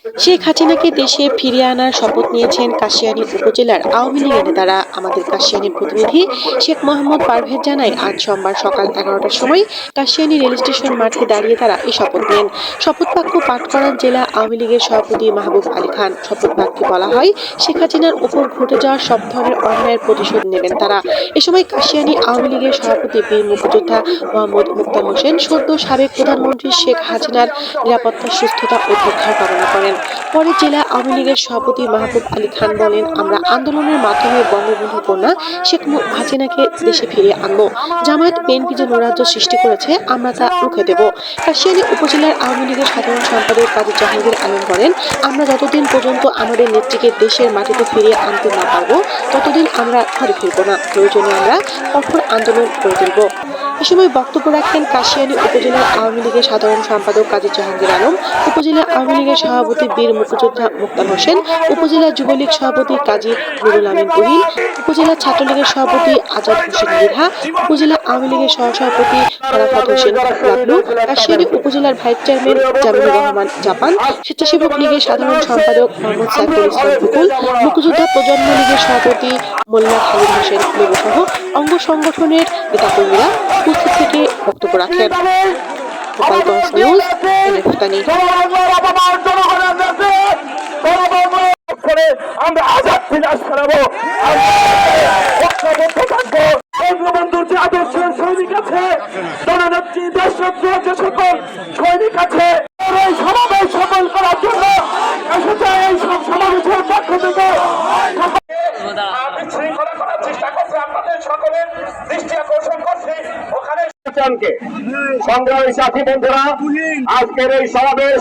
শেখ হাসিনাকে দেশে ফিরিয়ে আনার শপথ নিয়েছেন কাশিয়ানী উপজেলার আওয়ামী লীগের নেতারা। আমাদের কাশিয়ানীর প্রতিনিধি শেখ মোহাম্মদ পারভেজ জানায়, আজ সোমবার সকাল 11টার সময় কাশিয়ানী রেল স্টেশন মাঠে দাঁড়িয়ে তারা এই শপথ নেন। শপথ বাক্য পাঠ করান জেলা আওয়ামী লীগের সভাপতি মাহবুব আলী খান। শপথ বাক্যে বলা হয়, শেখ হাসিনার উপর ঘটে যাওয়া সব ধরনের অন্যায়ের প্রতিশোধ নেবেন তারা। এ সময় কাশিয়ানী আওয়ামী লীগের সভাপতি বীর মুক্তিযোদ্ধা মোহাম্মদ মুক্তার হোসেন সদ্য সাবেক প্রধানমন্ত্রী শেখ হাসিনার নিরাপত্তা, সুস্থতা ও দীর্ঘায়ু কামনা করেন। পরে জেলা আওয়ামী লীগের সভাপতি মাহবুব আলী খান বলেন, আমরা আন্দোলনের মাধ্যমে বঙ্গবন্ধু কন্যা শেখ হাসিনাকে দেশে ফিরিয়ে আনবো। জামায়াত বিএনপি যে নৈরাজ্য সৃষ্টি করেছে, আমরা তা রুখে দেব। কাশিয়ানী উপজেলার আওয়ামী লীগের সাধারণ সম্পাদক কাজী জাহাঙ্গীর আলম বলেন, আমরা যতদিন পর্যন্ত আমাদের নেত্রীকে দেশের মাটিতে ফিরিয়ে আনতে না পারবো, ততদিন আমরা ঘরে ফিরবো না। প্রয়োজনে আমরা কঠোর আন্দোলন করে তুলব। এ সময় বক্তব্য রাখেন কাশিয়ানী উপজেলার আওয়ামী লীগের সাধারণ সম্পাদক কাজী জাহাঙ্গীর আলম, উপজেলা আওয়ামী লীগের সভাপতি বীর মুক্তিযোদ্ধা মুক্তার হোসেন, উপজেলা যুবলীগ সভাপতি কাজী নুরুল আমিন তুহিন, উপজেলা ছাত্রলীগের সভাপতি আজাদ হোসেন মৃধা, উপজেলা আওয়ামী লীগের সহসভাপতি আরাফাত হোসেন লাবলু, কাশিয়ানী উপজেলার vice chairman Jamilur Rahman Japan, স্বেচ্ছাসেবক লীগের সাধারণ সম্পাদক মোহাম্মদ সাইফুল ইসলাম টুকুল, মুক্তিযোদ্ধা প্রজন্ম লীগের সভাপতি মোল্লা খালিদ হোসেন লেবু সহ অঙ্গ সংগঠনের নেতাকর্মীরা উপস্থিত থেকে বক্তব্য রাখেন। গোপালগঞ্জ নিউজ, এনএফতানি। আমরা আজাদ ফিরাজ করাবো, বঙ্গবন্ধুর যে আদর্শের সৈনিক আছে, জননেত্রী দেশনেত্রী যে সকল সৈনিক আছে, এই সমাবেশ সফল করার জন্য এসেছে। এই সব সমাবেশের পক্ষ থেকে বিশৃঙ্খলা করার চেষ্টা করছে, আপনাদের সকলের দৃষ্টি আকর্ষণ করছে ওখানে। সংগ্রামী সাথী বন্ধুরা, আজকের এই সমাবেশ